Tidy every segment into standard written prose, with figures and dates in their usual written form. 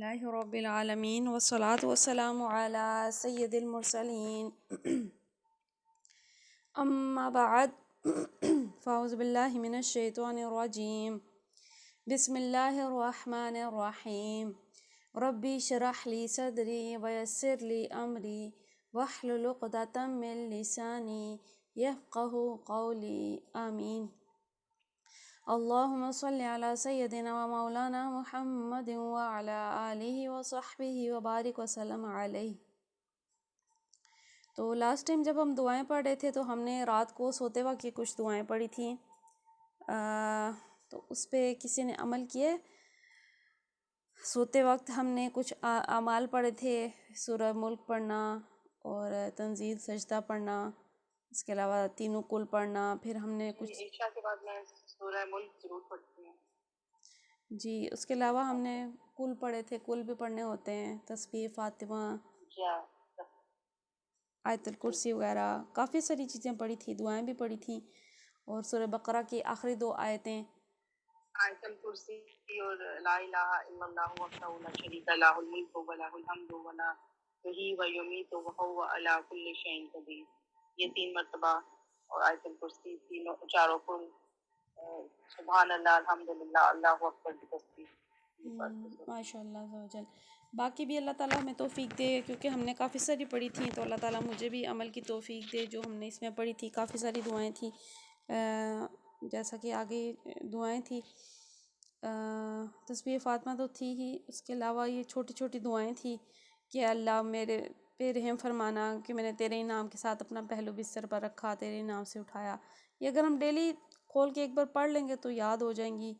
للہ رب العالمین والصلاة والسلام علی سید المرسلین اما بعد فاعوذ باللہ من الشیطان الرجیم بسم اللہ الرحمن الرحیم ربی اشرح لی صدری ویسر لی امری واحلل عقدۃ من لسانی یفقہوا قولی آمین اللہم صلی علی سیدنا و مولانا محمد وعلی آلہ وصحبہ وبارک وسلم علیہ۔ تو لاسٹ ٹائم جب ہم دعائیں پڑھ رہے تھے تو ہم نے رات کو سوتے وقت کی کچھ دعائیں پڑھی تھیں، تو اس پہ کسی نے عمل کیے؟ سوتے وقت ہم نے کچھ اعمال پڑھے تھے، سورہ ملک پڑھنا اور تنزیل سجدہ پڑھنا، اس کے علاوہ تینوں کل پڑھنا، پھر ہم نے کچھ عشاء کے بعد میں سورہ ملک ضرور پڑھتی ہوں۔ جی اس کے علاوہ ہم نے کل پڑھے تھے، کل بھی پڑھنے ہوتے ہیں، تسبیح، فاطمہ، آیت الکرسی وغیرہ، کافی ساری چیزیں پڑھی تھی، دعائیں بھی پڑھی تھیں، اور سورہ بقرہ کی آخری 2 آیتیں، آیت الکرسی اور لا الہ الا اللہ وحدہ لا شریک لہ الملک ولہ الحمد ولا یحیی ویمیت وہو علی کل شیء قدیر، یہ 3 مرتبہ، اور آیت الکرسی چاروں کل، سبحان اللہ، الحمدللہ، اللہ اکبر کی تسبیح۔ ماشاء اللہ عز و جل۔ باقی بھی اللہ تعالیٰ ہمیں توفیق دے، کیونکہ ہم نے کافی ساری پڑھی تھیں، تو اللہ تعالیٰ مجھے بھی عمل کی توفیق دے جو ہم نے اس میں پڑھی تھی۔ کافی ساری دعائیں تھیں، جیسا کہ آگے دعائیں تھیں، تسبیح فاطمہ تو تھی ہی، اس کے علاوہ یہ چھوٹی چھوٹی دعائیں تھیں کہ اللہ میرے پہ رحم فرمانا کہ میں نے تیرے انعام کے ساتھ اپنا پہلو بستر پر رکھا، تیرے انعام سے اٹھایا۔ یہ اگر ہم ڈیلی کھول کے ایک بار پڑھ لیں گے تو یاد ہو جائیں گی۔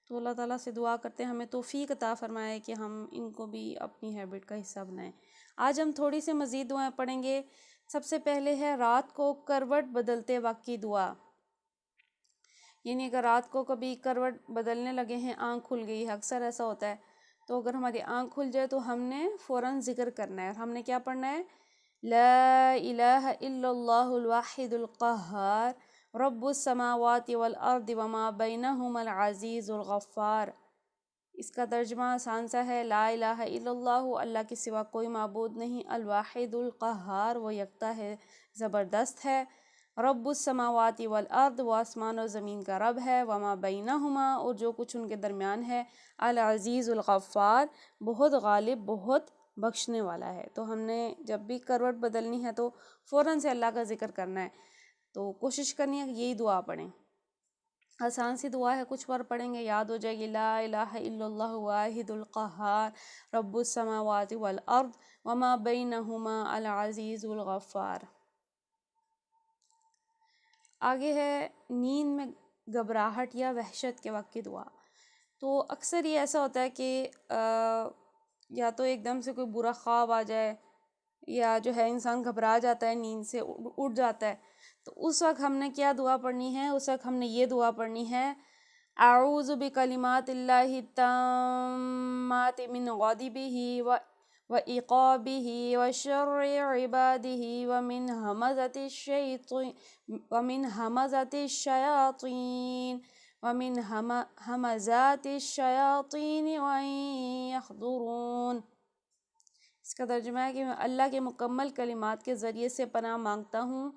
تو اللہ تعالیٰ سے دعا کرتے ہیں ہمیں توفیق عطا فرمائے کہ ہم ان کو بھی اپنی ہیبٹ کا حصہ بنائیں۔ آج ہم تھوڑی سی مزید دعائیں پڑھیں گے۔ سب سے پہلے ہے رات کو کروٹ بدلتے وقت کی دعا، یعنی اگر رات کو کبھی کروٹ بدلنے لگے ہیں، آنکھ کھل گئی ہے، اکثر ایسا ہوتا ہے، تو اگر ہماری آنکھ کھل جائے تو ہم نے فوراً ذکر کرنا ہے، اور ہم نے کیا پڑھنا ہے؟ لا الہ الا اللہ الواحد القہار رب السماوات والارض وما بینہما العزیز الغفار۔ اس کا ترجمہ آسان سا ہے، لا الہ الا اللہ، اللہ کے سوا کوئی معبود نہیں، الواحد القہار، وہ یکتا ہے، زبردست ہے، رب السماوات والارض، وہ آسمان و زمین کا رب ہے، وما بینہما، اور جو کچھ ان کے درمیان ہے، العزیز الغفار، بہت غالب، بہت بخشنے والا ہے۔ تو ہم نے جب بھی کروٹ بدلنی ہے تو فوراً سے اللہ کا ذکر کرنا ہے، تو کوشش کرنی ہے کہ یہی دعا پڑھیں۔ آسان سی دعا ہے، کچھ بار پڑھیں گے یاد ہو جائے گی، لا الہ الا اللہ واحد القہار رب السماوات والارض وما بینہما العزیز الغفار۔ آگے ہے نیند میں گھبراہٹ یا وحشت کے وقت کی دعا۔ تو اکثر یہ ایسا ہوتا ہے کہ یا تو ایک دم سے کوئی برا خواب آ جائے، یا جو ہے انسان گھبرا جاتا ہے، نیند سے اٹھ جاتا ہے، تو اس وقت ہم نے کیا دعا پڑھنی ہے؟ اس وقت ہم نے یہ دعا پڑھنی ہے، اعوذ بکلمات اللہ التامات من غضبہ وعقابہ وشر عبادہ ومن ہمزۃ الشیاطین وان یحضرون۔ اس کا ترجمہ ہے کہ میں اللہ کے مکمل کلمات کے ذریعے سے پناہ مانگتا ہوں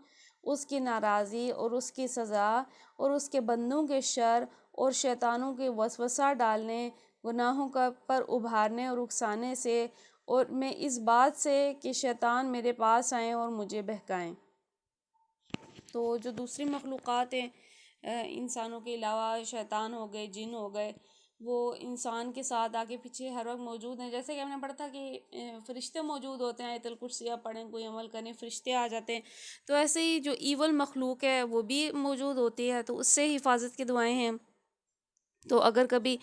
اس کی ناراضی اور اس کی سزا اور اس کے بندوں کے شر اور شیطانوں کے وسوسہ ڈالنے، گناہوں پر ابھارنے اور اکسانے سے، اور میں اس بات سے کہ شیطان میرے پاس آئیں اور مجھے بہکائیں۔ تو جو دوسری مخلوقات ہیں انسانوں کے علاوہ، شیطان ہو گئے، جن ہو گئے، وہ انسان کے ساتھ آگے پیچھے ہر وقت موجود ہیں۔ جیسے کہ ہم نے پڑھا تھا کہ فرشتے موجود ہوتے ہیں، آیت الکرسی آپ پڑھیں، کوئی عمل کریں، فرشتے آ جاتے ہیں، تو ایسے ہی جو ایول مخلوق ہے وہ بھی موجود ہوتی ہے، تو اس سے حفاظت کی دعائیں ہیں۔ تو اگر کبھی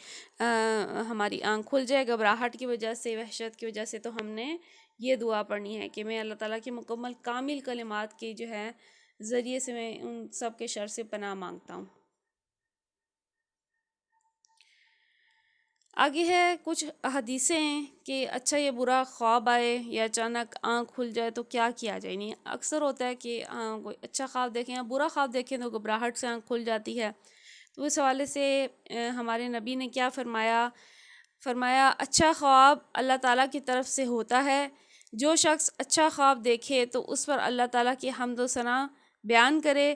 ہماری آنکھ کھل جائے گھبراہٹ کی وجہ سے، وحشت کی وجہ سے، تو ہم نے یہ دعا پڑھنی ہے کہ میں اللہ تعالیٰ کی مکمل کامل کلمات کی جو ہے ذریعے سے میں ان سب کے شر سے پناہ مانگتا ہوں۔ آگے ہے کچھ حدیثیں ہیں کہ اچھا یہ برا خواب آئے یا اچانک آنکھ کھل جائے تو کیا کیا جائے۔ نہیں، اکثر ہوتا ہے کہ کوئی اچھا خواب دیکھیں یا برا خواب دیکھیں تو گھبراہٹ سے آنکھ کھل جاتی ہے، تو اس حوالے سے ہمارے نبی نے کیا فرمایا، فرمایا اچھا خواب اللہ تعالیٰ کی طرف سے ہوتا ہے، جو شخص اچھا خواب دیکھے تو اس پر اللہ تعالیٰ کی حمد و ثنا بیان کرے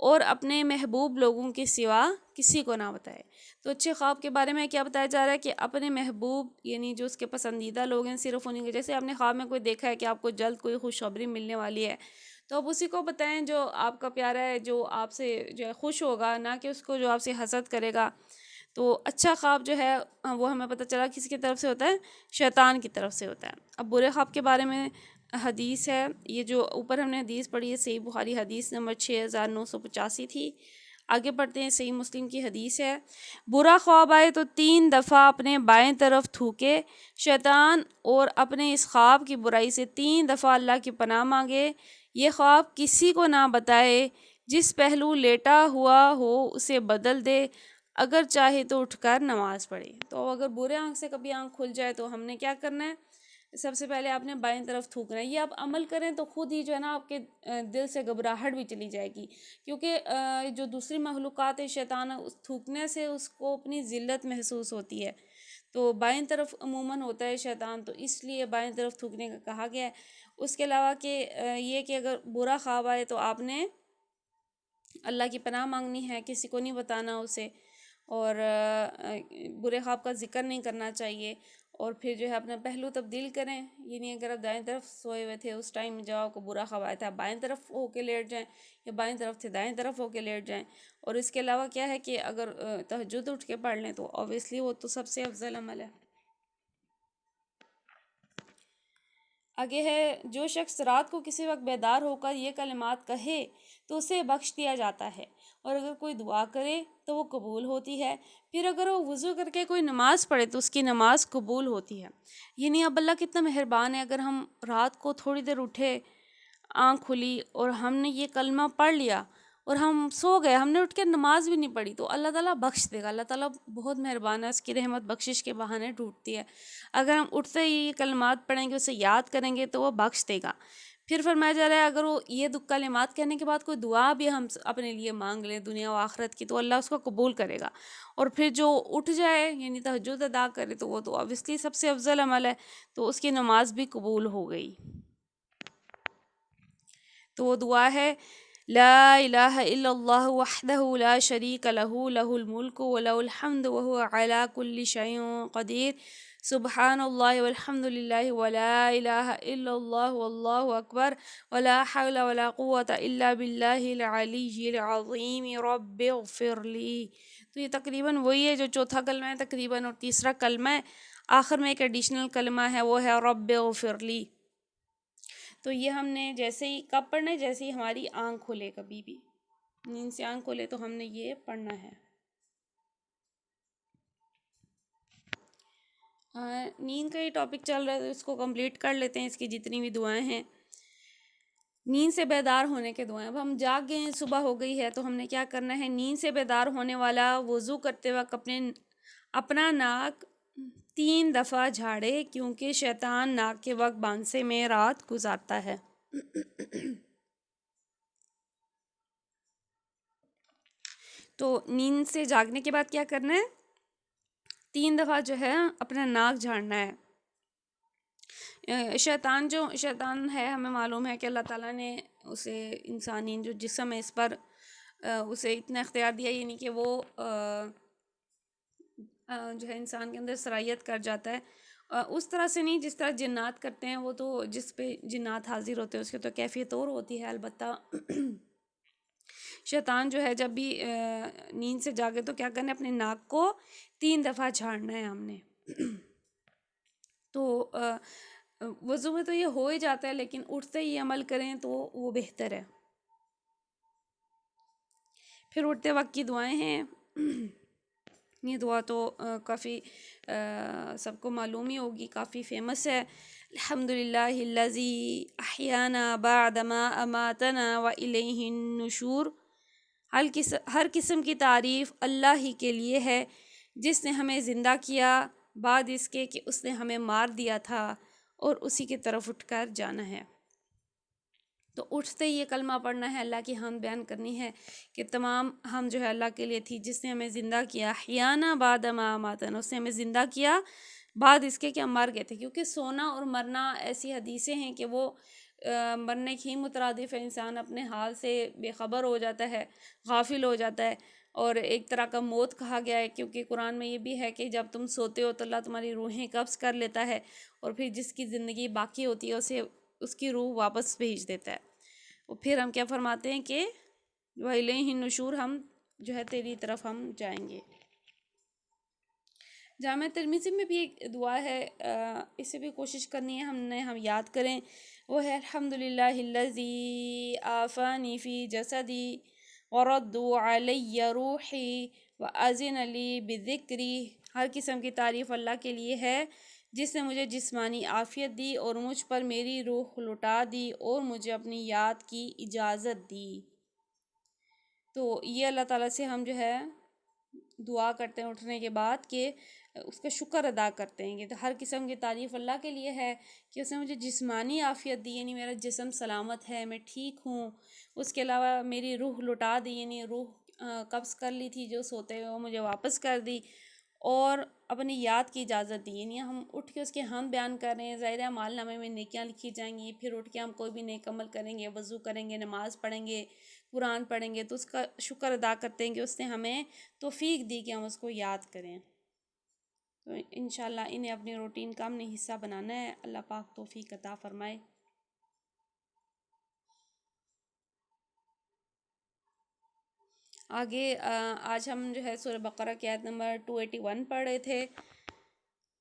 اور اپنے محبوب لوگوں کے سوا کسی کو نہ بتائے۔ تو اچھے خواب کے بارے میں کیا بتایا جا رہا ہے کہ اپنے محبوب یعنی جو اس کے پسندیدہ لوگ ہیں صرف انہیں کے، جیسے آپ نے خواب میں کوئی دیکھا ہے کہ آپ کو جلد کوئی خوشخبری ملنے والی ہے تو آپ اسی کو بتائیں جو آپ کا پیارا ہے، جو آپ سے جو ہے خوش ہوگا، نہ کہ اس کو جو آپ سے حسد کرے گا۔ تو اچھا خواب جو ہے وہ ہمیں پتہ چلا کس کی طرف سے ہوتا ہے، شیطان کی طرف سے ہوتا ہے۔ اب برے خواب کے بارے میں حدیث ہے، یہ جو اوپر ہم نے حدیث پڑھی ہے صحیح بخاری حدیث نمبر 6985 تھی۔ آگے پڑھتے ہیں، صحیح مسلم کی حدیث ہے، برا خواب آئے تو 3 دفعہ اپنے بائیں طرف تھوکے شیطان اور اپنے اس خواب کی برائی سے 3 دفعہ اللہ کی پناہ مانگے۔ یہ خواب کسی کو نہ بتائے، جس پہلو لیٹا ہوا ہو اسے بدل دے، اگر چاہے تو اٹھ کر نماز پڑھے۔ تو اگر برے آنکھ سے کبھی آنکھ کھل جائے تو ہم نے کیا کرنا ہے، سب سے پہلے آپ نے بائیں طرف تھوکنا ہے۔ یہ آپ عمل کریں تو خود ہی جو ہے نا آپ کے دل سے گھبراہٹ بھی چلی جائے گی، کیونکہ جو دوسری مخلوقات ہے شیطان اس تھوکنے سے اس کو اپنی ذلت محسوس ہوتی ہے، تو بائیں طرف عموماً ہوتا ہے شیطان، تو اس لیے بائیں طرف تھوکنے کا کہا گیا ہے۔ اس کے علاوہ کہ یہ کہ اگر برا خواب آئے تو آپ نے اللہ کی پناہ مانگنی ہے، کسی کو نہیں بتانا اسے، اور برے خواب کا ذکر نہیں کرنا چاہیے، اور پھر جو ہے اپنا پہلو تبدیل کریں، یعنی اگر آپ دائیں طرف سوئے ہوئے تھے اس ٹائم جب آپ کو برا خواب آیا تھا، بائیں طرف ہو کے لیٹ جائیں، یا بائیں طرف تھے دائیں طرف ہو کے لیٹ جائیں۔ اور اس کے علاوہ کیا ہے کہ اگر تہجد اٹھ کے پڑھ لیں تو اوبیسلی وہ تو سب سے افضل عمل ہے۔ آگے ہے، جو شخص رات کو کسی وقت بیدار ہو کر یہ کلمات کہے تو اسے بخش دیا جاتا ہے، اور اگر کوئی دعا کرے تو وہ قبول ہوتی ہے، پھر اگر وہ وضو کر کے کوئی نماز پڑھے تو اس کی نماز قبول ہوتی ہے۔ یعنی اب اللہ کتنا مہربان ہے، اگر ہم رات کو تھوڑی دیر اٹھے، آنکھ کھلی اور ہم نے یہ کلمہ پڑھ لیا اور ہم سو گئے، ہم نے اٹھ کے نماز بھی نہیں پڑھی، تو اللہ تعالیٰ بخش دے گا۔ اللہ تعالیٰ بہت مہربان ہے، اس کی رحمت بخشش کے بہانے ٹوٹتی ہے۔ اگر ہم اٹھتے ہی یہ کلمات پڑھیں گے، اسے یاد کریں گے تو وہ بخش دے گا۔ پھر فرمایا جا رہا ہے اگر وہ یہ کلمات کہنے کے بعد کوئی دعا بھی ہم اپنے لیے مانگ لیں دنیا و آخرت کی تو اللہ اس کو قبول کرے گا۔ اور پھر جو اٹھ جائے یعنی تہجد ادا کرے تو وہ تو obviously سب سے افضل عمل ہے، تو اس کی نماز بھی قبول ہو گئی۔ تو وہ دعا ہے، لا الہ الا اللہ وحدہ لا شریک لہ، لہ الملک ولہ الحمد وہو علی کل شیء قدیر، سبحان اللہ والحمد للہ ولا الہ الا اللہ واللہ اکبر، ولا حول ولا قوة الا باللہ العلی العظیم، رب اغفر لی۔ تو یہ تقریباً وہی ہے جو چوتھا کلمہ ہے تقریباً، اور تیسرا کلمہ ہے، آخر میں ایک ایڈیشنل کلمہ ہے وہ ہے رب اغفر لی۔ تو یہ ہم نے جیسے ہی کب پڑھنا ہے، جیسے ہی ہماری آنکھ کھلے، کبھی بھی نیند سے آنکھ کھلے تو ہم نے یہ پڑھنا ہے۔ نیند کا یہ ٹاپک چل رہا ہے تو اس کو کمپلیٹ کر لیتے ہیں، اس کی جتنی بھی دعائیں ہیں، نیند سے بیدار ہونے کے دعائیں۔ اب ہم جاگ گئے ہیں، صبح ہو گئی ہے، تو ہم نے کیا کرنا ہے، نیند سے بیدار ہونے والا وضو کرتے وقت اپنا ناک 3 دفعہ جھاڑے، کیونکہ شیطان ناک کے وقت بانسے میں رات گزارتا ہے۔ تو نیند سے جاگنے کے بعد کیا کرنا ہے، 3 دفعہ جو ہے اپنا ناک جھاڑنا ہے۔ شیطان ہے، ہمیں معلوم ہے کہ اللہ تعالیٰ نے اسے انسانی جو جسم ہے اس پر اسے اتنا اختیار دیا، یعنی کہ وہ جو ہے انسان کے اندر صلاحیت کر جاتا ہے، اس طرح سے نہیں جس طرح جنات کرتے ہیں، وہ تو جس پہ جنات حاضر ہوتے ہیں اس کی تو کیفیت اور ہوتی ہے۔ البتہ شیطان جو ہے جب بھی نیند سے جاگے تو کیا کرنا ہے، اپنے ناک کو 3 دفعہ جھاڑنا ہے ہم نے۔ تو وضو میں تو یہ ہو ہی جاتا ہے، لیکن اٹھتے ہی عمل کریں تو وہ بہتر ہے۔ پھر اٹھتے وقت کی دعائیں ہیں، یہ دعا تو کافی سب کو معلوم ہی ہوگی، کافی فیمس ہے، الحمدللہ الذی احیانا بعد ما اماتنا والیہ النشور۔ ہر قسم کی تعریف اللہ ہی کے لیے ہے، جس نے ہمیں زندہ کیا بعد اس کے کہ اس نے ہمیں مار دیا تھا، اور اسی کی طرف اٹھ کر جانا ہے۔ تو اٹھتے یہ کلمہ پڑھنا ہے، اللہ کی حمد بیان کرنی ہے کہ تمام ہم جو ہے اللہ کے لیے تھی، جس نے ہمیں زندہ کیا، احیانا بعد ما اماتنا، اس نے ہمیں زندہ کیا بعد اس کے کہ ہم مر گئے تھے، کیونکہ سونا اور مرنا ایسی حدیثیں ہیں کہ وہ مرنے کی ہی مترادف ہے، انسان اپنے حال سے بے خبر ہو جاتا ہے، غافل ہو جاتا ہے، اور ایک طرح کا موت کہا گیا ہے، کیونکہ قرآن میں یہ بھی ہے کہ جب تم سوتے ہو تو اللہ تمہاری روحیں قبض کر لیتا ہے، اور پھر جس کی زندگی باقی ہوتی ہے اسے اس کی روح واپس بھیج دیتا ہے۔ اور پھر ہم کیا فرماتے ہیں کہ وَإِلَيْهِ النُّشُورُ، ہم جو ہے تیری طرف ہم جائیں گے۔ جامع ترمذی میں بھی ایک دعا ہے، اسے بھی کوشش کرنی ہے ہم یاد کریں، وہ ہے الحمدللہ الذی آفانی فی جسدی ورد علی روحی وأذن لی بذکری۔ ہر قسم کی تعریف اللہ کے لیے ہے جس نے مجھے جسمانی عافیت دی اور مجھ پر میری روح لوٹا دی اور مجھے اپنی یاد کی اجازت دی۔ تو یہ اللہ تعالیٰ سے ہم جو ہے دعا کرتے ہیں اٹھنے کے بعد کہ اس کا شکر ادا کرتے ہیں کہ ہر قسم کی تعریف اللہ کے لیے ہے کہ اس نے مجھے جسمانی عافیت دی، یعنی میرا جسم سلامت ہے، میں ٹھیک ہوں، اس کے علاوہ میری روح لوٹا دی، یعنی روح قبض کر لی تھی جو سوتے ہوئے وہ مجھے واپس کر دی، اور اپنی یاد کی اجازت دی، یعنی ہم اٹھ کے اس کے ہم بیان کر رہے ہیں، ظاہر ہے اعمال نامے میں نیکیاں لکھی جائیں گی، پھر اٹھ کے ہم کوئی بھی نیک عمل کریں گے، وضو کریں گے، نماز پڑھیں گے، قرآن پڑھیں گے، تو اس کا شکر ادا کرتے ہیں کہ اس نے ہمیں توفیق دی کہ ہم اس کو یاد کریں۔ تو انشاءاللہ انہیں اپنی روٹین کا ہم نے حصہ بنانا ہے، اللہ پاک توفیق عطا فرمائے۔ آگے آج ہم جو ہے سورہ بقرہ کی آیت نمبر 281 پڑھ رہے تھے۔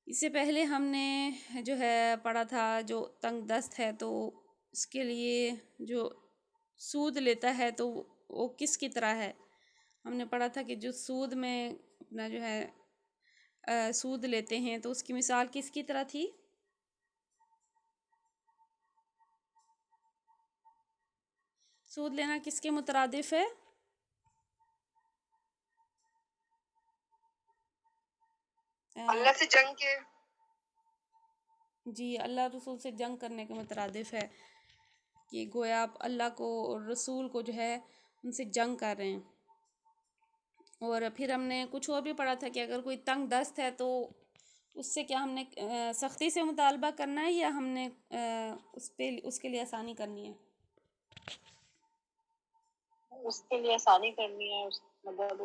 اس سے پہلے ہم نے جو ہے پڑھا تھا جو تنگ دست ہے تو اس کے لیے جو سود لیتا ہے تو وہ کس کی طرح ہے۔ ہم نے پڑھا تھا کہ جو سود میں اپنا جو ہے سود لیتے ہیں تو اس کی مثال کس کی طرح تھی؟ سود لینا کس کے مترادف ہے؟ اللہ سے جنگ کے، جی، اللہ رسول سے جنگ کرنے کے مترادف ہے کہ گویا آپ اللہ کو اور رسول کو جو ہے ان سے جنگ کر رہے ہیں۔ اور پھر ہم نے کچھ اور بھی پڑھا تھا کہ اگر کوئی تنگ دست ہے تو اس سے کیا ہم نے سختی سے مطالبہ کرنا ہے یا ہم نے اس کے لیے آسانی کرنی ہے؟ اس کے لیے آسانی کرنی ہے، مطلب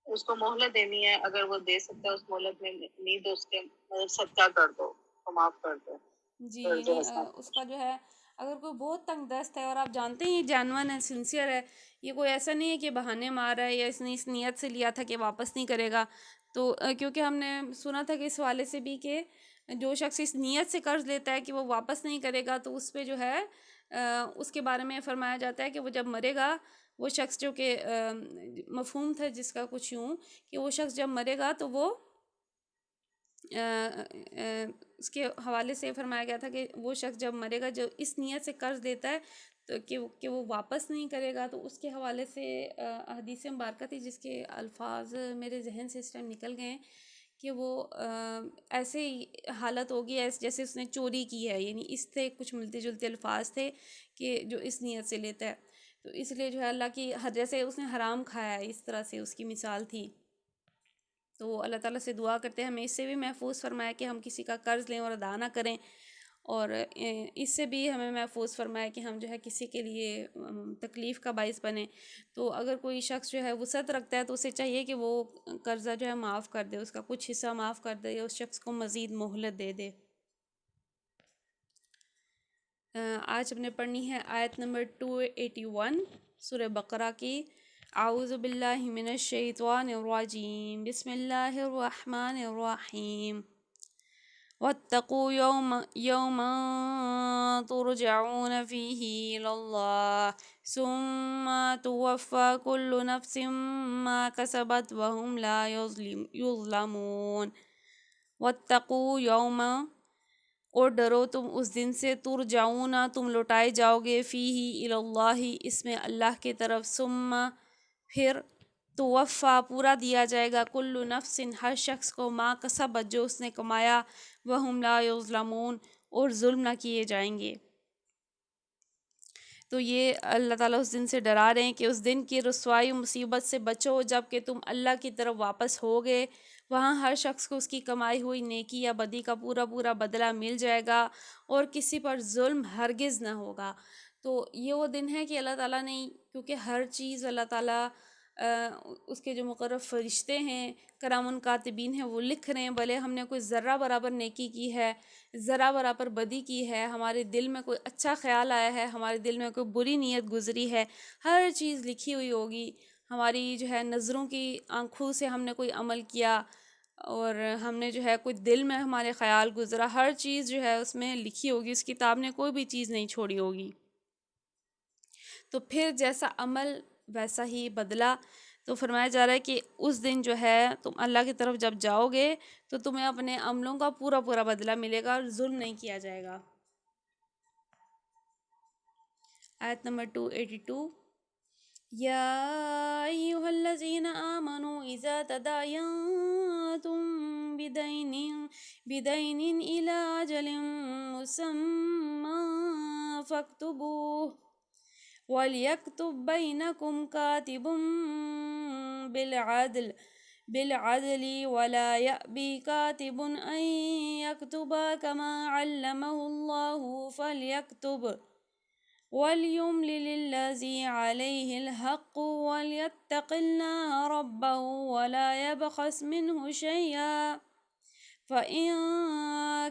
اس کو مہلت دینی ہے، اگر وہ دے سکتا ہے اس مہلت میں نہیں تو اس کے مطلب صدقہ کر دو تو معاف کر دو۔ جی، یعنی اس کا جو ہے اگر کوئی بہت تنگ دست ہے اور آپ جانتے ہیں یہ جانون ہے، سنسیئر ہے، یہ کوئی ایسا نہیں ہے کہ بہانے مار رہا ہے یا اس نے اس نیت سے لیا تھا کہ واپس نہیں کرے گا، تو کیونکہ ہم نے سنا تھا کہ اس حوالے سے بھی کہ جو شخص اس نیت سے قرض لیتا ہے کہ وہ واپس نہیں کرے گا تو اس پہ جو ہے اس کے بارے میں فرمایا جاتا ہے کہ وہ جب مرے گا، وہ شخص جو کہ مفہوم تھا جس کا کچھ یوں کہ وہ شخص جب مرے گا تو وہ اس کے حوالے سے فرمایا گیا تھا کہ وہ شخص جب مرے گا جو اس نیت سے قرض دیتا ہے تو کہ وہ واپس نہیں کرے گا، تو اس کے حوالے سے حدیث مبارکہ تھی جس کے الفاظ میرے ذہن سے اس ٹائم نکل گئے ہیں کہ وہ ایسے ہی حالت ہوگی جیسے اس نے چوری کی ہے، یعنی اس سے کچھ ملتے جلتے الفاظ تھے کہ جو اس نیت سے لیتا ہے، تو اس لیے جو ہے اللہ کی جیسے اس نے حرام کھایا ہے اس طرح سے اس کی مثال تھی۔ تو اللہ تعالیٰ سے دعا کرتے ہیں ہمیں اس سے بھی محفوظ فرمائے کہ ہم کسی کا قرض لیں اور ادا نہ کریں، اور اس سے بھی ہمیں محفوظ فرمائے کہ ہم جو ہے کسی کے لیے تکلیف کا باعث بنیں۔ تو اگر کوئی شخص جو ہے وسعت رکھتا ہے تو اسے چاہیے کہ وہ قرضہ جو ہے معاف کر دے، اس کا کچھ حصہ معاف کر دے یا اس شخص کو مزید مہلت دے دے۔ آج ہم نے پڑھنی ہے آیت نمبر 281 سورہ بقرہ کی۔ اعوذ باللہ من الشیطان الرجیم، بسم اللہ الرحمن الرحیم۔ واتقوا یوما ترجعون فیہ الی اللہ ثم توفی کل نفس ما کسبت وہم لا یظلمون۔ واتقوا یوما، اور ڈرو تم اس دن سے، ترجعون تم لوٹائے جاؤ گے، فیہ الی اللہ اس میں اللہ کی طرف، ثم پھر، توفا پورا دیا جائے گا، کل نفس ہر شخص کو، ما کسبت جو اس نے کمایا، وہم لا یظلمون اور ظلم نہ کیے جائیں گے۔ تو یہ اللہ تعالیٰ اس دن سے ڈرا رہے ہیں کہ اس دن کی رسوائی مصیبت سے بچو جب کہ تم اللہ کی طرف واپس ہوگے. وہاں ہر شخص کو اس کی کمائی ہوئی نیکی یا بدی کا پورا پورا بدلہ مل جائے گا اور کسی پر ظلم ہرگز نہ ہوگا. تو یہ وہ دن ہے کہ اللہ تعالیٰ نے، کیونکہ ہر چیز اللہ تعالیٰ اس کے جو مقرب فرشتے ہیں کرام کاتبین ہیں وہ لکھ رہے ہیں. بھلے ہم نے کوئی ذرہ برابر نیکی کی ہے، ذرا برابر بدی کی ہے، ہمارے دل میں کوئی اچھا خیال آیا ہے، ہمارے دل میں کوئی بری نیت گزری ہے، ہر چیز لکھی ہوئی ہوگی. ہماری جو ہے نظروں کی آنکھوں سے ہم نے کوئی عمل کیا اور ہم نے جو ہے کوئی دل میں ہمارے خیال گزرا، ہر چیز جو ہے اس میں لکھی ہوگی. اس کتاب نے کوئی بھی چیز نہیں چھوڑی ہوگی. تو پھر جیسا عمل ویسا ہی بدلا. تو فرمایا جا رہا ہے کہ اس دن جو ہے تم اللہ کی طرف جب جاؤ گے تو تمہیں اپنے عملوں کا پورا پورا بدلہ ملے گا اور ظلم نہیں کیا جائے گا. آیت نمبر 282. یا ایھا الذین آمنوا اذا تداینتم بدین الی اجل مسمی فاکتبوہ وَلْيَكْتُبْ بَيْنَكُمْ كَاتِبٌ بِالْعَدْلِ وَلَا يَأْبِ كَاتِبٌ أَنْ يَكْتُبَ كَمَا عَلَّمَهُ اللَّهُ فَلْيَكْتُبْ وَلْيُمْلِلِ الَّذِي عَلَيْهِ الْحَقُّ وَلْيَتَّقِ اللَّهَ رَبَّهُ وَلَا يَبْخَسْ مِنْهُ شَيْئًا فَإِنْ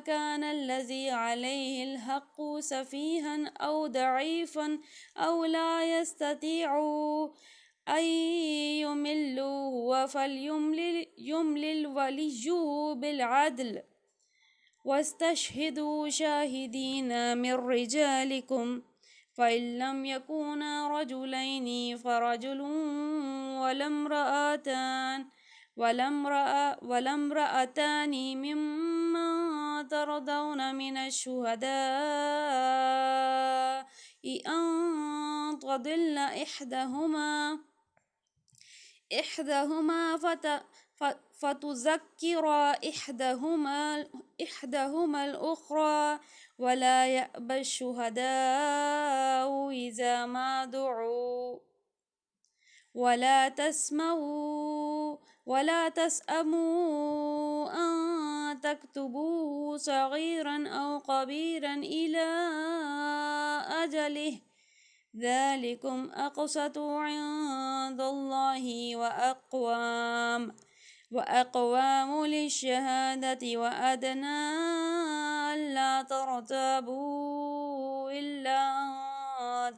كَانَ الَّذِي عَلَيْهِ الْحَقُّ سَفِيهًا أَوْ ضَعِيفًا أَوْ لَا يَسْتَطِيعُ أَنْ يُمِلَّ هُوَ فَلْيُمْلِلْ وَلِيُّهُ بِالْعَدْلِ وَاسْتَشْهِدُوا شَاهِدِينَ مِنْ رِجَالِكُمْ فَإِنْ لَمْ يَكُونَا رَجُلَيْنِ فَرَجُلٌ وَلَا امْرَأَتَانِ مِمَّنْ تَرْضَوْنَ مِنَ الشُّهَدَاءِ أَنْ تَضِلَّ إِحْدَاهُمَا فَتُذَكِّرَ إِحْدَاهُمَا الْأُخْرَى وَلَا يَأْبَ الشُّهَدَاءُ إِذَا مَا دُعُوا ولا تسأموا أن تكتبوه صغيرا أو كبيرا إلى أجله ذلكم أقسط عند الله وأقوام للشهادة وأدنى ألا ترتابوا إلا أن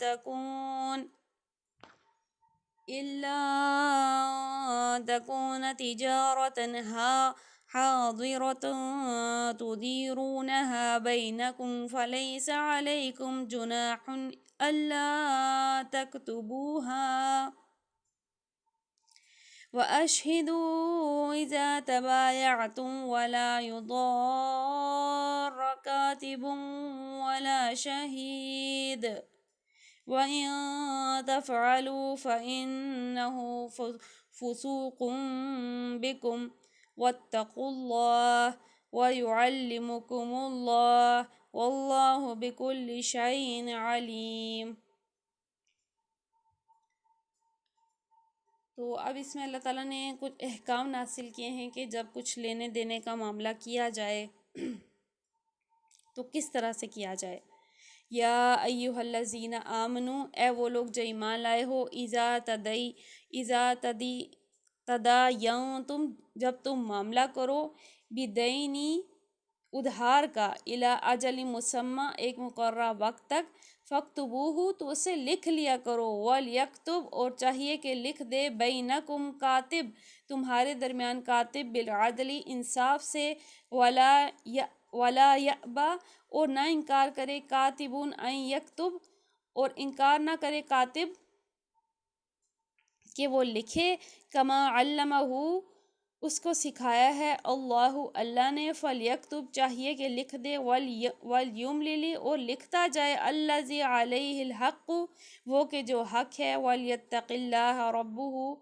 تكون تجارة حاضرة تديرونها بينكم فليس عليكم جناح ألا تكتبوها وأشهدوا إذا تبايعتم ولا يضار كاتب ولا شهيد وَإِن تَفْعَلُوا فَإِنَّهُ فُسُوقٌ بِكُمْ وَاتَّقُوا اللَّهَ وَيُعَلِّمُكُمُ اللَّهُ وَاللَّهُ بِكُلِّ شَيْءٍ عَلِيمٌ. تو اب اس میں اللہ تعالیٰ نے کچھ احکام نازل کیے ہیں کہ جب کچھ لینے دینے کا معاملہ کیا جائے تو کس طرح سے کیا جائے. یا ایھا الذین آمنو، اے وہ لوگ جو ایمان لائے ہو، اذا تداینتم، جب تم معاملہ کرو، بدینی، ادھار کا، الی اجل مسمی، ایک مقررہ وقت تک، فاکتبوہ، تو اسے لکھ لیا کرو، ولیکتب، اور چاہیے کہ لکھ دے، بینکم، کاتب، تمہارے درمیان کاتب، بالعدل، انصاف سے، ولا یأبا، اور نہ انکار کرے، کاتبون ان یکتب، اور انکار نہ کرے کاتب کہ وہ لکھے، کما علمہ، اس کو سکھایا ہے، اللہ نے، فلیکتب، چاہیے کہ لکھ دے، ولیملل، اور لکھتا جائے، الذی علیہ الحق، وہ کہ جو حق ہے، ولیتق اللہ ربہ،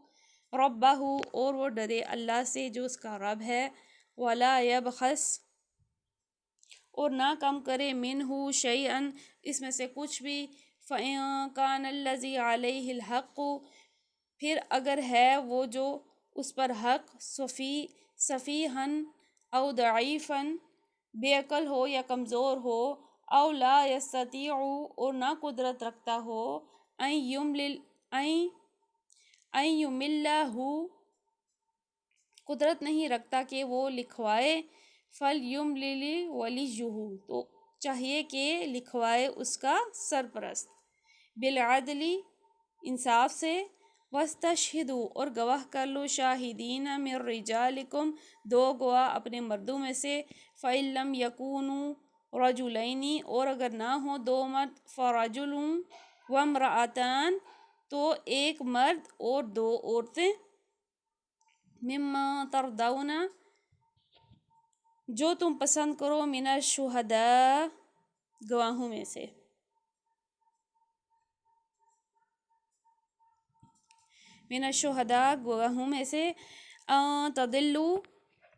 اور وہ ڈرے اللہ سے جو اس کا رب ہے، ولا یبخس، اور نہ کم کرے، منہ شیئا، اس میں سے کچھ بھی، فَإِن كَانَ الَّذِي عَلَيْهِ الْحَقُّ پھر اگر ہے وہ جو اس پر حق صفیحاً او ضعیفاً بے عقل ہو یا کمزور ہو، او لا یستطیع اور نہ قدرت رکھتا ہو، ان یملہ قدرت نہیں رکھتا کہ وہ لکھوائے، فلیملل ولیہ تو چاہیے کہ لکھوائے اس کا سرپرست، بالعدل انصاف سے، واستشہدوا اور گواہ کر لو، شاہدین من رجالکم دو گواہ اپنے مردوں میں سے، فإن لم یکونوا رجلین اور اگر نہ ہوں دو مرد، فرجل وامرأتان تو ایک مرد اور دو عورتیں، مما ترضون جو تم پسند کرو، من الشہداء گواہوں میں سے، من الشہداء گواہوں میں سے، ان تضلوا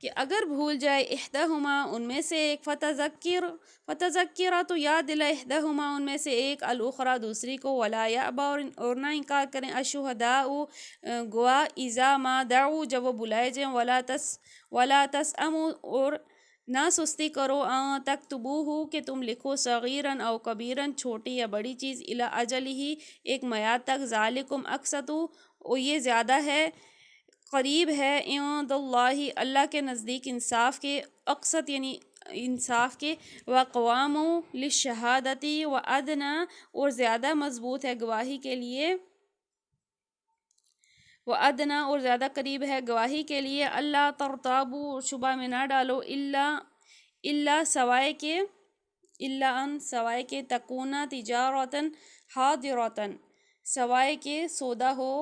کہ اگر بھول جائے، احدہما ان میں سے ایک، فتذکر تو یاد دلائے، احدہما ان میں سے ایک، الاخری دوسری کو، ولا یأبا اور نہ انکار کریں، الشہداء گواہ، اذا ما دعوا جب وہ بلائے جائیں، ولا تسأموا اور نہ سستی کرو، ان تکتبوہ کہ تم لکھو، صغیراً او کبیراً چھوٹی یا بڑی چیز، الی اجلہ ایک میعاد تک، ذالکم اقسط اور یہ زیادہ ہے، قریب ہے، عند اللہ اللہ کے نزدیک، انصاف کے، اقسط یعنی انصاف کے، واقوام للشہادتی وادنا اور زیادہ مضبوط ہے گواہی کے لیے، وادنا اور زیادہ قریب ہے گواہی کے لیے، اللہ ترتابوا اور شبہ میں نہ ڈالو، الا سوائے کہ تکونا تجارتاً حاضرتاً سوائے کہ سودا ہو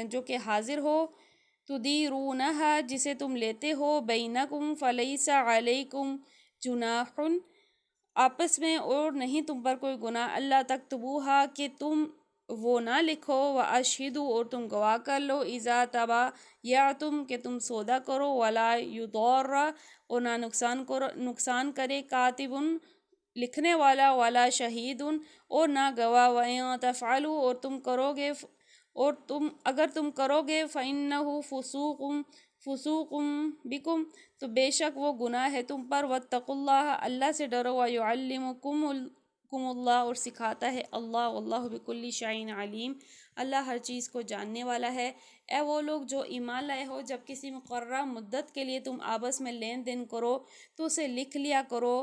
جو کہ حاضر ہو، تدیرونہا جسے تم لیتے ہو، بینکم فلیس علیکم جناح آپس میں اور نہیں تم پر کوئی گناہ، اللہ تکتبوہا کہ تم وہ نہ لکھو، واشہدوا اور تم گواہ کر لو، اذا تبایعتم کہ تم سودا کرو، ولا یضار اور نہ نقصان کرے، کاتب لکھنے والا، ولا شہید اور نہ گواہ، وَإِن تفعلوا اور اگر تم کرو گے، فَإِنَّهُ فسوق بکم تو بے شک وہ گناہ ہے تم پر، واتقوا اللہ اللہ سے ڈرو، وَيُعَلِّمُكُمُ اللہ اور سکھاتا ہے اللہ، واللہ بکل شیء علیم اللہ ہر چیز کو جاننے والا ہے۔ اے وہ لوگ جو ایمان لائے ہو، جب کسی مقررہ مدت کے لیے تم آپس میں لین دین کرو تو اسے لکھ لیا کرو،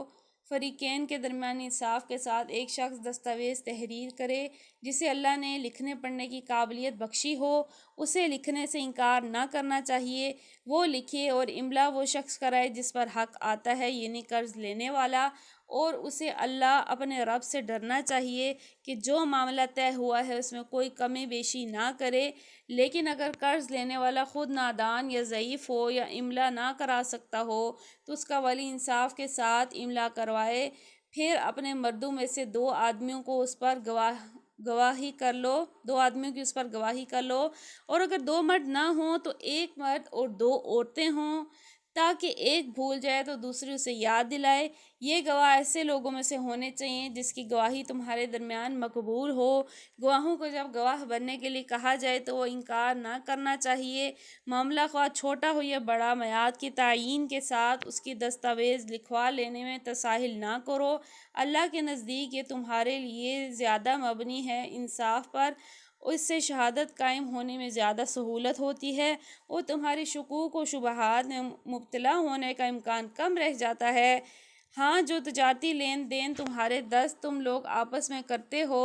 فریقین کے درمیان انصاف کے ساتھ، ایک شخص دستاویز تحریر کرے جسے اللہ نے لکھنے پڑھنے کی قابلیت بخشی ہو، اسے لکھنے سے انکار نہ کرنا چاہیے، وہ لکھے اور املا وہ شخص کرائے جس پر حق آتا ہے، یعنی قرض لینے والا، اور اسے اللہ اپنے رب سے ڈرنا چاہیے کہ جو معاملہ طے ہوا ہے اس میں کوئی کمی بیشی نہ کرے، لیکن اگر قرض لینے والا خود نادان یا ضعیف ہو یا املا نہ کرا سکتا ہو تو اس کا ولی انصاف کے ساتھ املا کروائے، پھر اپنے مردوں میں سے دو آدمیوں کی اس پر گواہی کر لو، اور اگر دو مرد نہ ہوں تو ایک مرد اور دو عورتیں ہوں، تاکہ ایک بھول جائے تو دوسری اسے یاد دلائے، یہ گواہ ایسے لوگوں میں سے ہونے چاہیے جس کی گواہی تمہارے درمیان مقبول ہو۔ گواہوں کو جب گواہ بننے کے لیے کہا جائے تو وہ انکار نہ کرنا چاہیے، معاملہ خواہ چھوٹا ہو یا بڑا، میعاد کی تعیین کے ساتھ اس کی دستاویز لکھوا لینے میں تساہل نہ کرو، اللہ کے نزدیک یہ تمہارے لیے زیادہ مبنی ہے انصاف پر، اس سے شہادت قائم ہونے میں زیادہ سہولت ہوتی ہے اور تمہاری شکوک و شبہات میں مبتلا ہونے کا امکان کم رہ جاتا ہے۔ ہاں جو تجارتی لین دین تمہارے دست تم لوگ آپس میں کرتے ہو،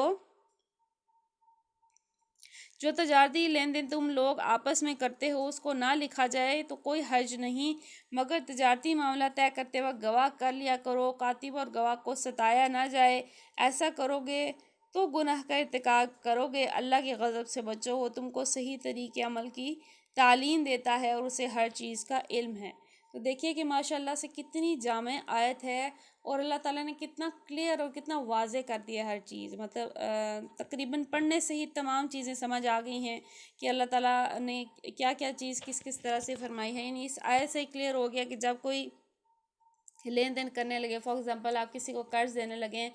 اس کو نہ لکھا جائے تو کوئی حرج نہیں، مگر تجارتی معاملہ طے کرتے وقت گواہ کر لیا کرو، کاتب اور گواہ کو ستایا نہ جائے، ایسا کرو گے تو گناہ کا ارتکاب کرو گے، اللہ کے غضب سے بچو، وہ تم کو صحیح طریقے عمل کی تعلیم دیتا ہے اور اسے ہر چیز کا علم ہے۔ تو دیکھیے کہ ماشاءاللہ سے کتنی جامع آیت ہے اور اللہ تعالیٰ نے کتنا کلیئر اور کتنا واضح کر دیا ہر چیز، مطلب تقریباً پڑھنے سے ہی تمام چیزیں سمجھ آ گئی ہیں کہ اللہ تعالیٰ نے کیا کیا چیز کس طرح سے فرمائی ہے، یعنی اس آیت سے کلیئر ہو گیا کہ جب کوئی لین دین کرنے لگے، فار ایگزامپل آپ کسی کو قرض دینے لگیں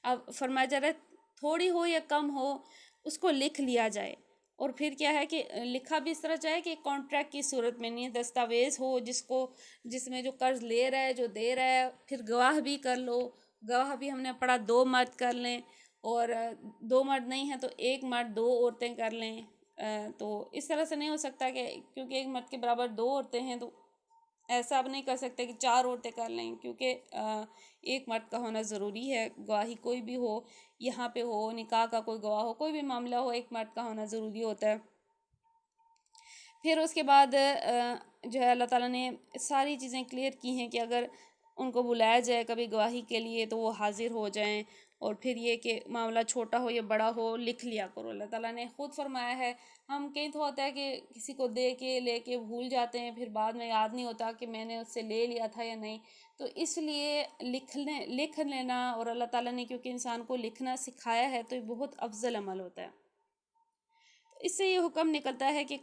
اب فرمایا جا رہا ہے تھوڑی ہو یا کم ہو اس کو لکھ لیا جائے، اور پھر کیا ہے کہ لکھا بھی اس طرح چاہے کہ کانٹریکٹ کی صورت میں نہیں، دستاویز ہو جس میں جو قرض لے رہا ہے جو دے رہا ہے، پھر گواہ بھی کر لو، گواہ بھی ہم نے پڑھا 2 مرد کر لیں، اور 2 مرد نہیں ہیں تو 1 مرد 2 عورتیں کر لیں، تو اس طرح سے نہیں ہو سکتا کہ کیونکہ 1 مرد کے برابر 2 عورتیں ہیں تو ایسا اب نہیں کر سکتے کہ 4 عورتیں کر لیں، کیونکہ 1 مرد کا ہونا ضروری ہے، گواہی کوئی بھی ہو، یہاں پہ ہو، نکاح کا کوئی گواہ ہو، کوئی بھی معاملہ ہو، 1 مرد کا ہونا ضروری ہوتا ہے۔ پھر اس کے بعد جو ہے اللہ تعالیٰ نے ساری چیزیں کلیئر کی ہیں کہ اگر ان کو بلایا جائے کبھی گواہی کے لیے تو وہ حاضر ہو جائیں، اور پھر یہ کہ معاملہ چھوٹا ہو یا بڑا ہو لکھ لیا کرو۔ اللہ تعالیٰ نے خود فرمایا ہے، ہم کہیں تو ہوتا ہے کہ کسی کو دے کے لے کے بھول جاتے ہیں، پھر بعد میں یاد نہیں ہوتا کہ میں نے اس سے لے لیا تھا یا نہیں، تو اس لیے لکھ لینا، اور اللہ تعالیٰ نے کیونکہ انسان کو لکھنا سکھایا ہے تو یہ بہت افضل عمل ہوتا ہے۔ اس سے یہ حکم نکلتا ہے کہ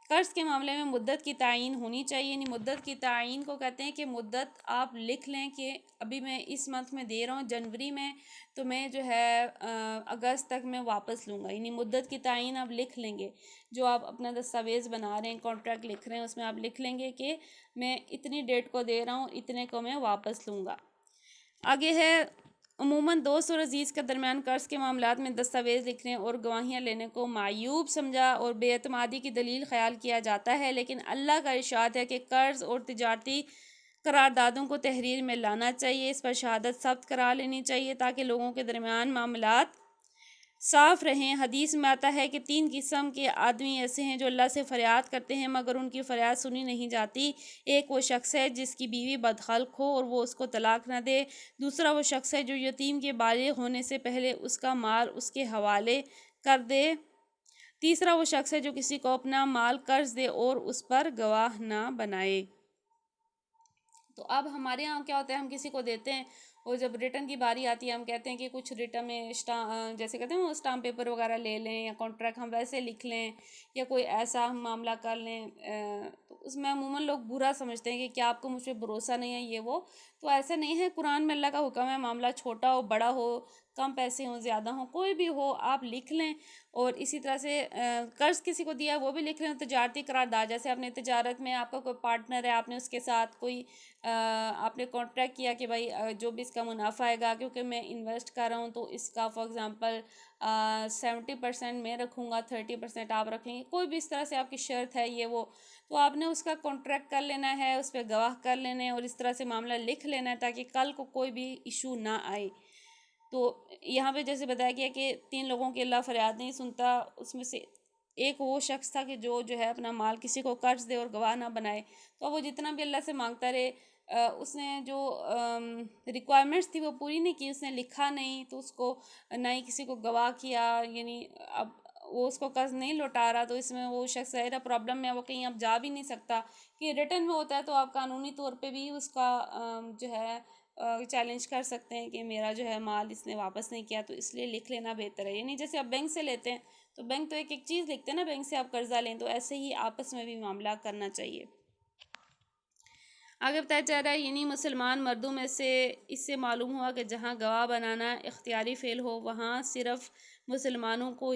قرض کے معاملے میں مدت کی تعین ہونی چاہیے، یعنی مدت کی تعین کو کہتے ہیں کہ مدت آپ لکھ لیں کہ ابھی میں اس منتھ میں دے رہا ہوں جنوری میں، تو میں جو ہے اگست تک میں واپس لوں گا، یعنی مدت کی تعین آپ لکھ لیں گے، جو آپ اپنا دستاویز بنا رہے ہیں، کانٹریکٹ لکھ رہے ہیں، اس میں آپ لکھ لیں گے کہ میں اتنی ڈیٹ کو دے رہا ہوں، اتنے کو میں واپس لوں گا۔ آگے ہے عموماً دوست اور عزیز کے درمیان قرض کے معاملات میں دستاویز لکھنے اور گواہیاں لینے کو معیوب سمجھا اور بے اعتمادی کی دلیل خیال کیا جاتا ہے، لیکن اللہ کا ارشاد ہے کہ قرض اور تجارتی قراردادوں کو تحریر میں لانا چاہیے، اس پر شہادت ثبت کرا لینی چاہیے تاکہ لوگوں کے درمیان معاملات صاف رہیں۔ حدیث میں آتا ہے کہ 3 قسم کے آدمی ایسے ہیں جو اللہ سے فریاد کرتے ہیں مگر ان کی فریاد سنی نہیں جاتی۔ ایک وہ شخص ہے جس کی بیوی بدخلق ہو اور وہ اس کو طلاق نہ دے، دوسرا وہ شخص ہے جو یتیم کے بالغ ہونے سے پہلے اس کا مال اس کے حوالے کر دے، تیسرا وہ شخص ہے جو کسی کو اپنا مال قرض دے اور اس پر گواہ نہ بنائے۔ تو اب ہمارے یہاں کیا ہوتا ہے، ہم کسی کو دیتے ہیں اور جب ریٹرن کی باری آتی ہے ہم کہتے ہیں کہ کچھ ریٹرن میں جیسے کہتے ہیں وہ اسٹامپ پیپر وغیرہ لے لیں، یا کانٹریکٹ ہم ویسے لکھ لیں، یا کوئی ایسا ہم معاملہ کر لیں، تو اس میں عموماً لوگ برا سمجھتے ہیں کہ کیا آپ کو مجھ پہ بھروسہ نہیں ہے، یہ وہ، تو ایسا نہیں ہے۔ قرآن میں اللہ کا حکم ہے، معاملہ چھوٹا ہو بڑا ہو، کم پیسے ہوں زیادہ ہوں، کوئی بھی ہو آپ لکھ لیں، اور اسی طرح سے قرض کسی کو دیا وہ بھی لکھ لیں۔ تجارتی قرارداد جیسے آپ نے تجارت میں آپ کا کوئی پارٹنر ہے، آپ نے اس کے ساتھ کوئی آپ نے کانٹریکٹ کیا کہ بھائی جو بھی اس کا منافع آئے گا کیونکہ میں انویسٹ کر رہا ہوں تو اس کا فار ایگزامپل 70% میں رکھوں گا، 30% آپ رکھیں گے، کوئی بھی اس طرح سے آپ کی شرط ہے یہ وہ، تو آپ نے اس کا کانٹریکٹ کر لینا ہے، اس پہ گواہ کر لینا ہے اور اس طرح سے معاملہ لکھ لینا ہے تاکہ کل کو کوئی بھی ایشو نہ آئے۔ تو یہاں پہ جیسے بتایا گیا کہ 3 لوگوں کی اللہ فریاد نہیں سنتا، اس میں سے ایک وہ شخص تھا کہ جو ہے اپنا مال کسی کو قرض دے اور گواہ نہ بنائے، تو وہ جتنا بھی اللہ سے مانگتا رہے، اس نے جو ریکوائرمنٹس تھی وہ پوری نہیں کی، اس نے لکھا نہیں تو اس کو نہ ہی کسی کو گواہ کیا، یعنی اب وہ اس کو قرض نہیں لوٹا رہا، تو اس میں وہ شخص ظاہرہ پرابلم میں وہ کہیں اب جا بھی نہیں سکتا، کہ ریٹرن میں ہوتا ہے تو آپ قانونی طور پہ بھی اس کا جو ہے چیلنج کر سکتے ہیں کہ میرا جو ہے مال اس نے واپس نہیں کیا، تو اس لیے لکھ لینا بہتر ہے۔ یعنی جیسے آپ بینک سے لیتے ہیں تو بینک تو ایک چیز لکھتے ہیں نا، بینک سے آپ قرضہ لیں، تو ایسے ہی آپس میں بھی معاملہ کرنا چاہیے۔ آگے بتایا جا رہا ہے، یعنی مسلمان مردوں میں سے اس سے معلوم ہوا کہ جہاں گواہ بنانا اختیاری فعل ہو وہاں صرف مسلمانوں کو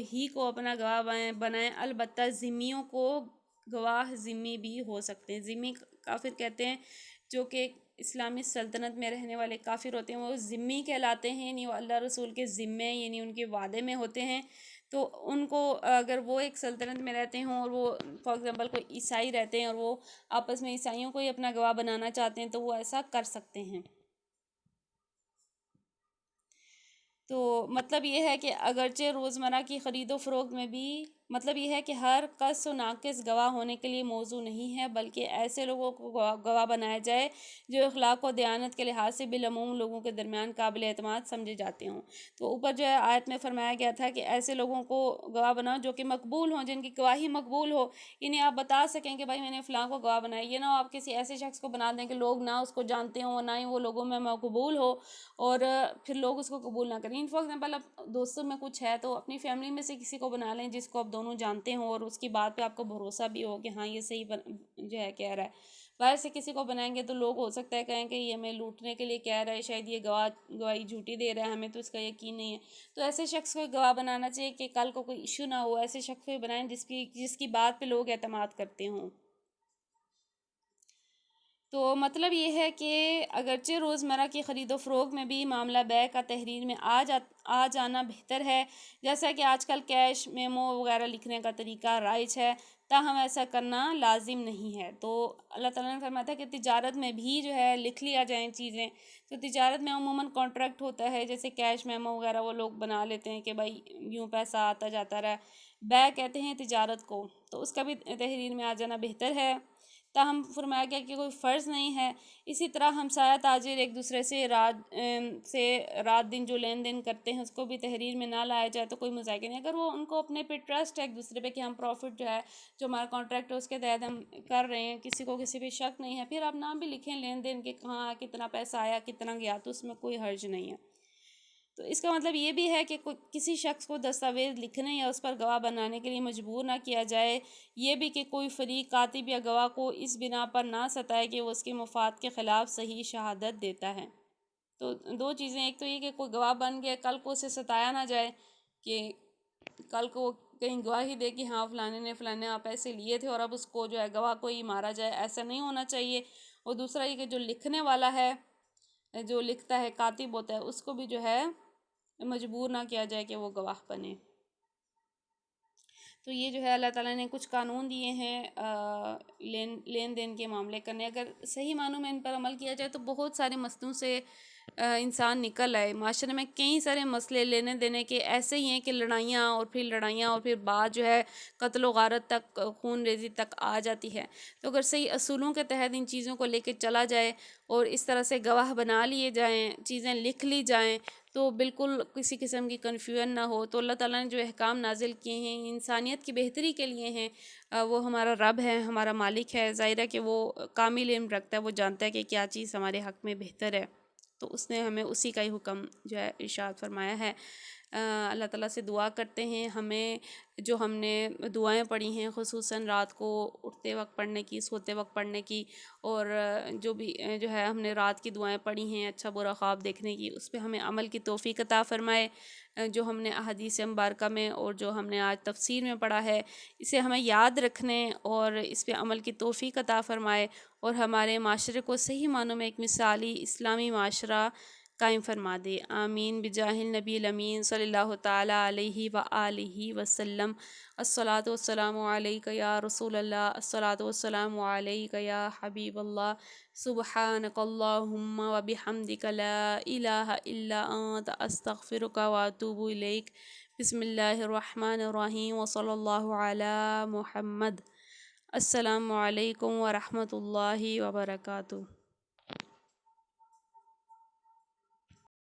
اپنا گواہ بنائیں، البتہ ذمیوں کو گواہ ذمی بھی ہو سکتے ہیں۔ ذمی کافر کہتے ہیں جو کہ اسلامی سلطنت میں رہنے والے کافر ہوتے ہیں، وہ ذمی کہلاتے ہیں، یعنی وہ اللہ رسول کے ذمے یعنی ان کے وعدے میں ہوتے ہیں، تو ان کو اگر وہ ایک سلطنت میں رہتے ہوں اور وہ فار ایگزامپل کوئی عیسائی رہتے ہیں اور وہ آپس میں عیسائیوں کو ہی اپنا گواہ بنانا چاہتے ہیں تو وہ ایسا کر سکتے ہیں۔ تو مطلب یہ ہے کہ اگرچہ روزمرہ کی خرید و فروخت میں بھی مطلب یہ ہے کہ ہر قص و ناقص گواہ ہونے کے لیے موضوع نہیں ہے، بلکہ ایسے لوگوں کو گواہ بنایا جائے جو اخلاق و دیانت کے لحاظ سے بالعموم لوگوں کے درمیان قابل اعتماد سمجھے جاتے ہوں۔ تو اوپر جو ہے آیت میں فرمایا گیا تھا کہ ایسے لوگوں کو گواہ بناؤ جو کہ مقبول ہوں، جن کی گواہی مقبول ہو، یعنی آپ بتا سکیں کہ بھائی میں نے فلاں کو گواہ بنایا، یہ نہ ہو آپ کسی ایسے شخص کو بنا دیں کہ لوگ نہ اس کو جانتے ہوں نہ ہی وہ لوگوں میں مقبول ہو، اور پھر لوگ اس کو قبول نہ کریں۔ فار ایگزامپل اب دوستوں میں کچھ ہے تو اپنی فیملی میں سے کسی کو بنا لیں جس کو آپ دونوں جانتے ہوں اور اس کی بات پہ آپ کو بھروسہ بھی ہو کہ ہاں یہ صحیح جو ہے کہہ رہا ہے۔ باہر سے کسی کو بنائیں گے تو لوگ ہو سکتا ہے کہیں کہ یہ ہمیں لوٹنے کے لیے کہہ رہا ہے، شاید یہ گواہی جھوٹی دے رہا ہے، ہمیں تو اس کا یقین نہیں ہے. تو ایسے شخص کو گواہ بنانا چاہیے کہ کل کو کوئی ایشو نہ ہو. ایسے شخص کو بنائیں جس کی بات پہ لوگ اعتماد کرتے ہوں. تو مطلب یہ ہے کہ اگرچہ روزمرہ کی خرید و فروخت میں بھی معاملہ بیع کا تحریر میں آ جانا بہتر ہے، جیسا کہ آج کل کیش میمو وغیرہ لکھنے کا طریقہ رائج ہے، تاہم ایسا کرنا لازم نہیں ہے. تو اللہ تعالیٰ نے فرمایا تھا کہ تجارت میں بھی جو ہے لکھ لیا جائیں چیزیں. تو تجارت میں عموماً کانٹریکٹ ہوتا ہے، جیسے کیش میمو وغیرہ وہ لوگ بنا لیتے ہیں کہ بھائی یوں پیسہ آتا جاتا رہا. بیع کہتے ہیں تجارت کو، تو اس کا بھی تحریر میں آ جانا بہتر ہے. تاہم فرمایا گیا کہ کوئی فرض نہیں ہے. اسی طرح ہمسایہ تاجر ایک دوسرے سے رات دن جو لین دین کرتے ہیں اس کو بھی تحریر میں نہ لایا جائے تو کوئی مذاکرہ نہیں. اگر وہ ان کو اپنے پہ ٹرسٹ ہے ایک دوسرے پہ کہ ہم پروفٹ جو ہے جو ہمارا کانٹریکٹ ہے اس کے تحت ہم کر رہے ہیں، کسی کو کسی پہ شک نہیں ہے، پھر آپ نام بھی لکھیں لین دین کے کہاں کتنا پیسہ آیا کتنا گیا، تو اس میں کوئی حرج نہیں ہے. تو اس کا مطلب یہ بھی ہے کہ کسی شخص کو دستاویز لکھنے یا اس پر گواہ بنانے کے لیے مجبور نہ کیا جائے. یہ بھی کہ کوئی فریق کاتب یا گواہ کو اس بنا پر نہ ستائے کہ وہ اس کے مفاد کے خلاف صحیح شہادت دیتا ہے. تو دو چیزیں، ایک تو یہ کہ کوئی گواہ بن گیا کل کو اسے ستایا نہ جائے کہ کل کو کہیں گواہی دے کہ ہاں فلانے نے فلانے آپ پیسے لیے تھے اور اب اس کو جو ہے گواہ کو ہی مارا جائے، ایسا نہیں ہونا چاہیے. اور دوسرا یہ کہ جو لکھنے والا ہے، جو لکھتا ہے کاتب ہوتا ہے، اس کو بھی جو ہے مجبور نہ کیا جائے کہ وہ گواہ بنے. تو یہ جو ہے اللہ تعالیٰ نے کچھ قانون دیے ہیں لین دین کے معاملے کرنے. اگر صحیح معنوں میں ان پر عمل کیا جائے تو بہت سارے مسئلوں سے انسان نکل آئے. معاشرے میں کئی سارے مسئلے لینے دینے کے ایسے ہی ہیں کہ لڑائیاں اور پھر بعد جو ہے قتل و غارت تک، خون ریزی تک آ جاتی ہے. تو اگر صحیح اصولوں کے تحت ان چیزوں کو لے کے چلا جائے اور اس طرح سے گواہ بنا لیے جائیں، چیزیں لکھ لی جائیں، تو بالکل کسی قسم کی کنفیوژن نہ ہو. تو اللہ تعالیٰ نے جو احکام نازل کیے ہیں انسانیت کی بہتری کے لیے ہیں. وہ ہمارا رب ہے، ہمارا مالک ہے. ظاہر ہے کہ وہ کامل علم رکھتا ہے، وہ جانتا ہے کہ کیا چیز ہمارے حق میں بہتر ہے. تو اس نے ہمیں اسی کا ہی حکم جو ہے ارشاد فرمایا ہے. اللہ تعالیٰ سے دعا کرتے ہیں ہمیں جو ہم نے دعائیں پڑھی ہیں خصوصاً رات کو اٹھتے وقت پڑھنے کی، سوتے وقت پڑھنے کی، اور جو بھی جو ہے ہم نے رات کی دعائیں پڑھی ہیں اچھا برا خواب دیکھنے کی، اس پہ ہمیں عمل کی توفیق عطا فرمائے. جو ہم نے احادیث مبارکہ میں اور جو ہم نے آج تفسیر میں پڑھا ہے اسے ہمیں یاد رکھنے اور اس پہ عمل کی توفیق عطا فرمائے، اور ہمارے معاشرے کو صحیح معنوں میں ایک مثالی اسلامی معاشرہ قائم فرما دے. آمین بجاہ النبی الامین صلی اللہ تعالیٰ علیہ وآلہ وسلم. الصلاۃ والسلام علیک یا رسول اللہ، الصلاۃ والسلام علیک یا حبیب اللہ. سبحانک اللہم وبحمدک لا الہ الا انت استغفرک واتوب الیک. بسم اللہ الرحمن الرحیم وصلی اللہ علی محمد. السلام علیکم ورحمۃ اللہ وبرکاتہ.